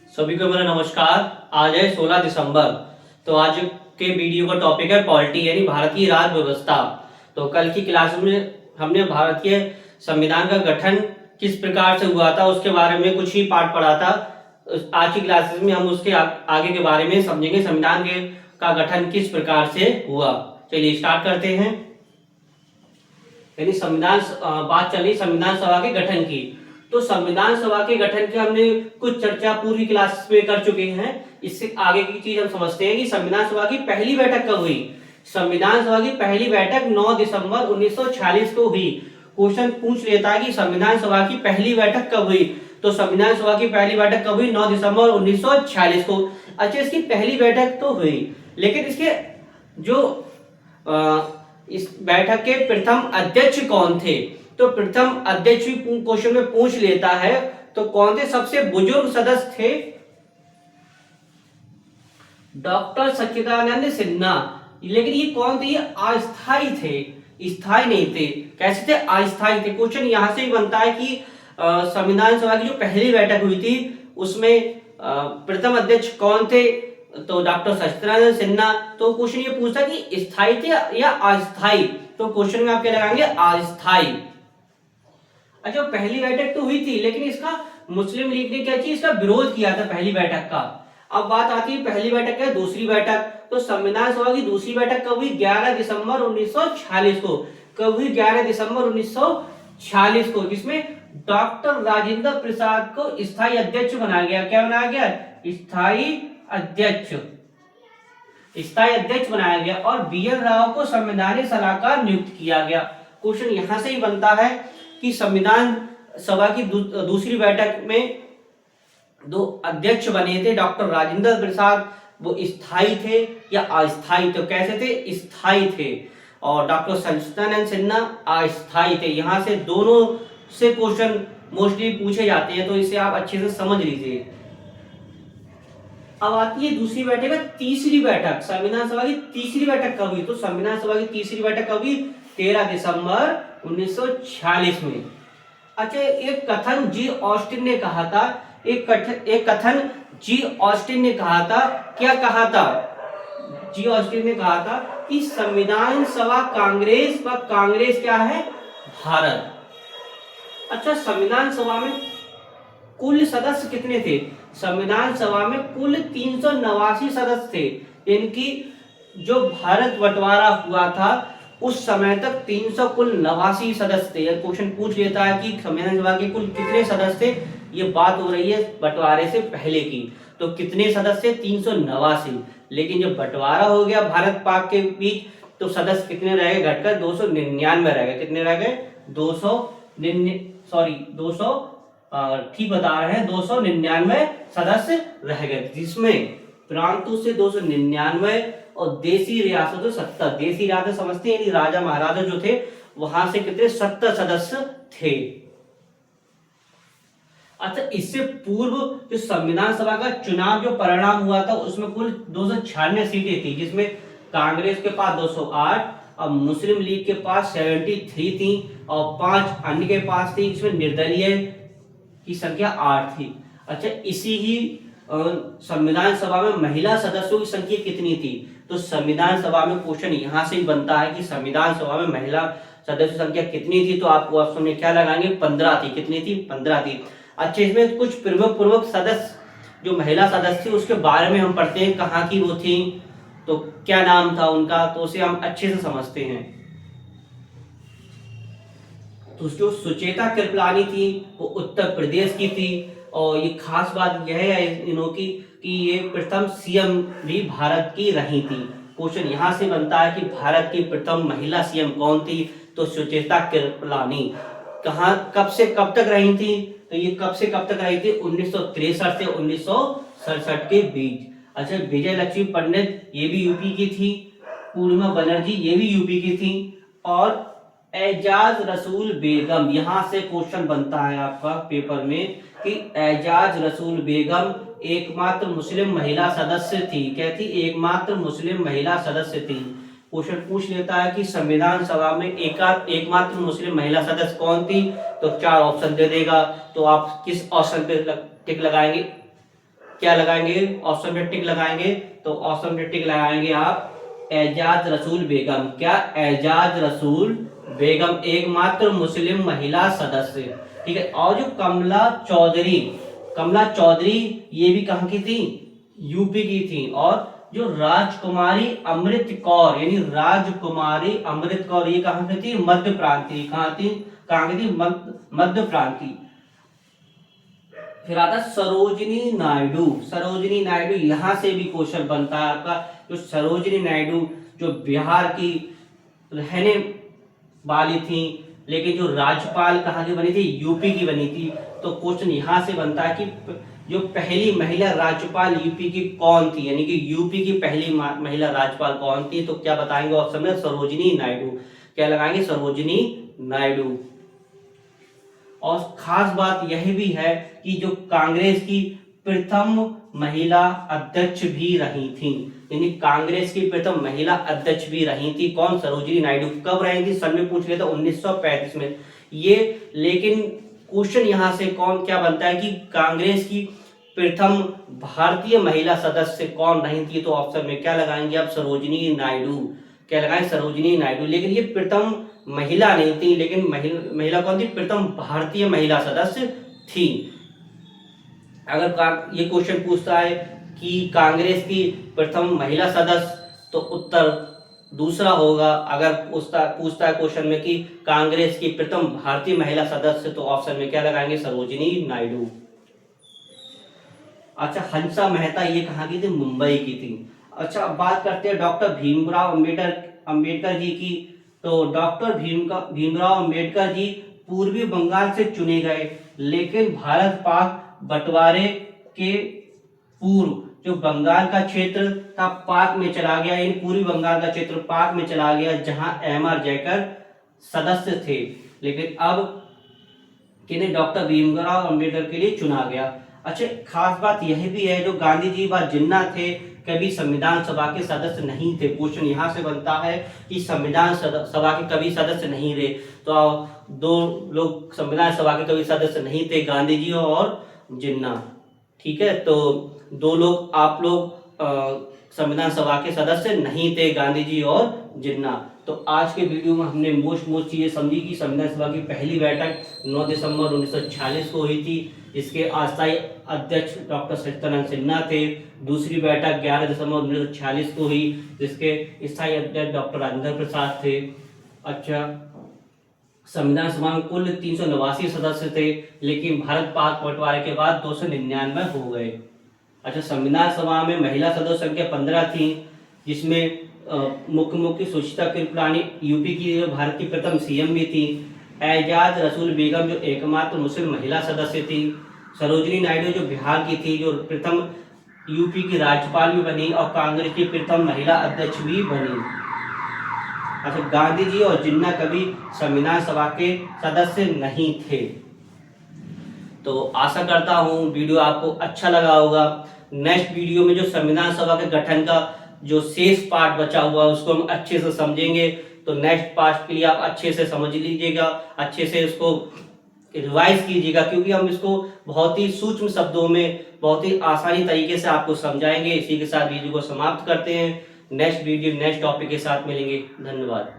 सभी को मेरा नमस्कार। आज है 16 दिसंबर। तो आज के वीडियो का टॉपिक है पॉलिटी यानी भारतीय राज व्यवस्था। तो कल की क्लास में हमने भारतीय संविधान का गठन किस प्रकार से हुआ था उसके बारे में कुछ ही पाठ पढ़ा था। आज की क्लासेस में हम उसके आगे के बारे में समझेंगे, संविधान के का गठन किस प्रकार से हुआ। चलिए स्टार्ट करते हैं। यानी संविधान बात चली संविधान सभा के गठन की। तो संविधान सभा के गठन की हमने कुछ चर्चा पूर्वी क्लास में कर चुके हैं। इससे आगे की चीज हम समझते हैं कि संविधान सभा की पहली बैठक कब हुई। संविधान सभा की पहली बैठक 9 दिसंबर 1946 को हुई। क्वेश्चन पूछ लेता है कि संविधान सभा की पहली बैठक कब हुई। तो संविधान सभा की पहली बैठक कब हुई? 9 दिसंबर 1946 को। अच्छा, इसकी पहली बैठक तो हुई, लेकिन इसके जो इस बैठक के प्रथम अध्यक्ष कौन थे? तो प्रथम अध्यक्ष क्वेश्चन में पूछ लेता है। तो कौन थे? सबसे बुजुर्ग सदस्य थे डॉक्टर सच्चिदानंद सिन्हा। लेकिन ये कौन थे? ये अस्थायी थे, स्थायी नहीं थे। कैसे थे? अस्थायी थे। क्वेश्चन यहां से ही बनता है कि संविधान सभा की जो पहली बैठक हुई थी उसमें प्रथम अध्यक्ष कौन थे? तो डॉक्टर सच्चिदानंद सिन्हा। तो क्वेश्चन ये पूछता कि स्थायी थे या अस्थायी। तो क्वेश्चन में आप क्या लगाएंगे? अस्थायी। अच्छा, पहली बैठक तो हुई थी, लेकिन इसका मुस्लिम लीग ने क्या किया? इसका विरोध किया था पहली बैठक का। अब बात आती है पहली बैठक है दूसरी बैठक। तो संविधान सभा की दूसरी बैठक कब हुई? 11 दिसंबर 1946 को। कब हुई? 11 दिसंबर 1946 को, जिसमें डॉक्टर राजेंद्र प्रसाद को स्थायी अध्यक्ष बनाया गया। क्या बनाया गया? स्थायी अध्यक्ष। स्थायी अध्यक्ष बनाया गया और BN राव को संवैधानिक सलाहकार नियुक्त किया गया। क्वेश्चन यहां से ही बनता है कि संविधान सभा की दूसरी बैठक में दो अध्यक्ष बने थे डॉक्टर राजेंद्र प्रसाद, वो स्थायी थे या अस्थायी थे? कैसे थे? स्थायी थे। और डॉक्टर सच्चिदानंद सिन्हा अस्थायी थे। यहां से दोनों से क्वेश्चन मोस्टली पूछे जाते हैं, तो इसे आप अच्छे से समझ लीजिए। अब आती है दूसरी बैठक है तीसरी बैठक। संविधान सभा की तीसरी बैठक कब हुई? तो संविधान सभा की तीसरी बैठक कब हुई? 13 दिसंबर 1946 में। अच्छा, एक कथन जी ऑस्टिन ने कहा था। एक कथन जी ऑस्टिन ने कहा था। क्या कहा था? जी ऑस्टिन ने कहा था कि संविधान सभा कांग्रेस व कांग्रेस क्या है? भारत। अच्छा, संविधान सभा में कुल सदस्य कितने थे? संविधान सभा में कुल 389 सदस्य थे। इनकी जो भारत बंटवारा हुआ था उस समय तक 300 कुल 89 सदस्य थे। क्वेश्चन पूछ लेता है कि संविधान सभा के कुल कितने सदस्य थे। ये बात हो रही है बंटवारे से पहले की। तो कितने सदस्य? 389। लेकिन जब बंटवारा हो गया भारत पाक के बीच तो सदस्य कितने रह गए? घटकर 299 रह गए। कितने रह गए? 200 ठीक बता रहे हैं, 299 सदस्य रह गए, जिसमें प्रांतों से 299 और देसी रियासतों 70। देसी रियासत समझते हैं, राजा महाराजा जो थे वहां से कितने? 70 सदस्य थे। अच्छा, इससे पूर्व जो संविधान सभा का चुनाव जो परिणाम हुआ था उसमें कुल 296 सीटें थी, जिसमें कांग्रेस के पास 208 और मुस्लिम लीग के पास 73 थी और 5 अन्य के पास थी, जिसमें निर्दलीय की संख्या 8 थी। अच्छा, इसी ही संविधान सभा में महिला सदस्यों की संख्या कितनी थी? तो संविधान सभा में क्वेश्चन यहां से ही बनता है कि संविधान सभा में महिला सदस्य संख्या कितनी थी। तो आपको ऑप्शन में क्या लगाएंगे? 15 थी। कितनी थी? 15 थी। अच्छा, इसमें कुछ प्रमुख सदस्य जो महिला सदस्य थी उसके बारे में हम पढ़ते हैं, कहाँ की वो थी, तो क्या नाम था उनका, तो उसे हम अच्छे से समझते हैं। तो जो सुचेता कृपलानी थी वो उत्तर प्रदेश की थी। और ये खास बात यह है इनों की कि ये प्रथम CM भी भारत की रही थी। क्वेश्चन यहां से बनता है कि भारत की प्रथम महिला CM कौन थी? तो सुचेता कृपलानी। कहां कब से कब तक रही थी? तो ये कब से कब तक रही थी? 1963 से 1967 के बीच। अच्छा, विजय लक्ष्मी पंडित ये भी यूपी की थी। पूर्णिमा बनर्जी ये भी यूपी की थी। और एजाज रसूल बेगम, यहां से क्वेश्चन बनता है आपका पेपर में कि एजाज रसूल बेगम एकमात्र मुस्लिम महिला सदस्य थी। क्या थी? एकमात्र मुस्लिम महिला सदस्य थी। क्वेश्चन पूछ लेता है कि संविधान सभा में एकमात्र मुस्लिम महिला सदस्य कौन थी? तो 4 ऑप्शन दे देगा। तो आप किस ऑप्शन पे टिक लगाएंगे? क्या लगाएंगे? ऑप्शन में टिक लगाएंगे। तो ऑप्शन में टिक लगाएंगे आप एजाज रसूल बेगम। क्या? एजाज रसूल बेगम एकमात्र मुस्लिम महिला सदस्य। ठीक है। और जो कमला चौधरी ये भी कहाँ की थी? यूपी की थी। और जो राजकुमारी अमृत कौर यानी राजकुमारी अमृत कौर ये कहाँ की थी? मध्य प्रांत की। कहाँ थी? कहाँ की थी? मध्य प्रांत की। फिर आता सरोजिनी नायडू। सरोजिनी नायडू यहां से भी क्वेश्चन बनता है आपका। जो सरोजिनी नायडू जो बिहार की रहने वाली थी, लेकिन जो राज्यपाल कहाँ की बनी थी? यूपी की बनी थी। तो क्वेश्चन यहां से बनता है कि जो पहली महिला राज्यपाल यूपी की कौन थी, यानी कि यूपी की पहली महिला राज्यपाल कौन थी? तो क्या बताएंगे ऑप्शन में? सरोजिनी नायडू। क्या लगाएंगे? सरोजिनी नायडू। और खास बात यह भी है कि जो कांग्रेस की प्रथम महिला अध्यक्ष भी रही थी, यानी कांग्रेस की प्रथम महिला अध्यक्ष भी रही थी। कौन? सरोजिनी नायडू। कब रही थी? सन में पूछ लिया था 1935 में ये। लेकिन क्वेश्चन यहां से कौन क्या बनता है कि कांग्रेस की प्रथम भारतीय महिला सदस्य कौन रही थी? तो ऑप्शन में क्या लगाएंगे आप? सरोजिनी नायडू। क्या लगाएं? सरोजिनी नायडू। लेकिन ये प्रथम महिला नहीं थी, लेकिन महिला कौन थी? प्रथम भारतीय महिला सदस्य थी। अगर ये क्वेश्चन पूछता है कि कांग्रेस की प्रथम महिला सदस्य, तो उत्तर दूसरा होगा। अगर पूछता है क्वेश्चन में कि कांग्रेस की प्रथम भारतीय महिला सदस्य, तो ऑप्शन में क्या लगाएंगे? सरोजिनी नायडू। अच्छा, हंसा मेहता ये कहाँ की थी? मुंबई की थी। अच्छा, अब बात करते हैं डॉक्टर भीमराव अंबेडकर जी की। तो डॉक्टर भीमराव अंबेडकर जी पूर्वी बंगाल से चुने गए, लेकिन भारत पाक बंटवारे के पूर्व जो बंगाल का क्षेत्र था पाक में चला गया, यानी पूर्वी बंगाल का क्षेत्र पाक में चला गया, जहां एम.आर. जयकर सदस्य थे। लेकिन अब किन्हें? डॉक्टर भीमराव अंबेडकर के लिए चुना गया। अच्छा, खास बात यह भी है जो गांधी जी व जिन्ना थे कभी संविधान सभा के सदस्य नहीं थे। क्वेश्चन यहाँ से बनता है कि संविधान सभा के कभी सदस्य नहीं रहे। तो दो लोग संविधान सभा के कभी सदस्य नहीं थे, गांधी जी और जिन्ना। ठीक है, तो दो लोग आप लोग संविधान सभा के सदस्य नहीं थे, गांधी जी और जिन्ना। तो आज के वीडियो में हमने मोस्ट चीजें समझी कि संविधान सभा की पहली बैठक 9 दिसंबर 1946 को हुई थी। इसके अस्थायी अध्यक्ष डॉक्टर सच्चिदानंद सिन्हा थे। दूसरी बैठक 11 दिसंबर 1946 को हुई, जिसके स्थायी अध्यक्ष डॉक्टर राजेंद्र प्रसाद थे। अच्छा, संविधान सभा में कुल 389 सदस्य थे, लेकिन भारत पाक बंटवारे के बाद 299 हो गए। अच्छा, संविधान सभा में महिला सदस्य संख्या 15 थी, जिसमें मुख्यमंत्री सुचित्रा कृपलानी यूपी की भारत की प्रथम सीएम भी थी। एजाज रसूल बेगम जो एकमात्र मुस्लिम महिला सदस्य थी। सरोजिनी नायडू जो बिहार की थी, जो प्रथम यूपी की राज्यपाल भी बनी और कांग्रेस की प्रथम महिला अध्यक्ष भी बनी। अच्छा, गांधी जी और जिन्ना कभी संविधान सभा के सदस्य नहीं थे। तो आशा करता हूँ वीडियो आपको अच्छा लगा होगा। नेक्स्ट वीडियो में जो संविधान सभा के गठन का जो शेष पार्ट बचा हुआ है उसको हम अच्छे से समझेंगे। तो नेक्स्ट पार्ट के लिए आप अच्छे से समझ लीजिएगा, अच्छे से इसको रिवाइज कीजिएगा, क्योंकि हम इसको बहुत ही सूक्ष्म शब्दों में बहुत ही आसानी तरीके से आपको समझाएंगे। इसी के साथ वीडियो को समाप्त करते हैं। नेक्स्ट वीडियो नेक्स्ट टॉपिक के साथ मिलेंगे। धन्यवाद।